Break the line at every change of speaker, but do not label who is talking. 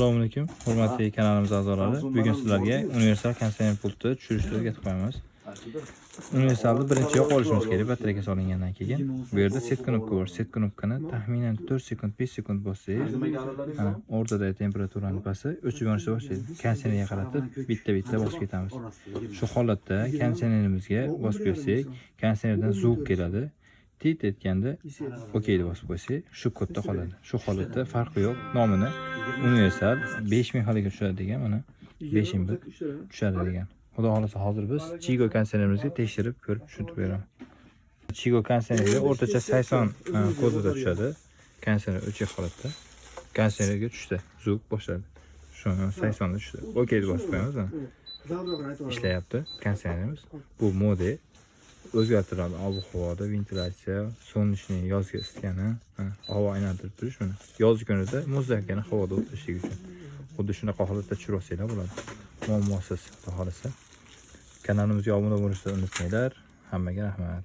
Assalomu alaykum, hurmatli kanalimiz a'zolari. Bugun sizlarga universal konditsioner pultni tushirishni o'rgatib qo'yamiz. Universalni birinchi yoqib olishimiz kerak, batareyaga solingandan keyin. Bu yerda set knopka bor. Set knopkani taxminan 4 sekund, 5 sekund bossangiz, o'rtada temperaturani pasi o'chib yonishni boshlaydi. Konditsionerga qaratib, bitta-bitta bosib ketamiz. Shu holatda konditsionerimizga bosib bersak, konditsionerdan zuvq keladi. Tit etganda okey deb bosib qo'ysak, shu kodda qoladi. Shu holatda farqi yo'q. Nomini universal 5000 xaliga tushadi degan, mana 5000 bit tushadi degan. Xudo xolasa hozir biz Chigo konditsionerimizga tekshirib ko'rib tushuntirib beraman. Chigo konditsionerga o'rtacha 80 kodida tushadi. Konditsioner o'chik holatda. Konditsionerga tushdi, zuvq boshladi. Shu 80 da tushdi. Okey deb bosib qo'yamiz. Ishlayapti konditsionerimiz. Bu model o'zgartiradi ob-havoda, ventilyatsiya, солнечный yozgi isitgani, havo aylantirib turish mana. Yoz kunida muzlagan havoda o'tishlik uchun. Xuddi shunaqa holatda tushirib olsanglar bo'ladi. Muammosiz, xudo xolasa. Kanalimizga obuna bo'lishni unutmanglar. Hammaga rahmat.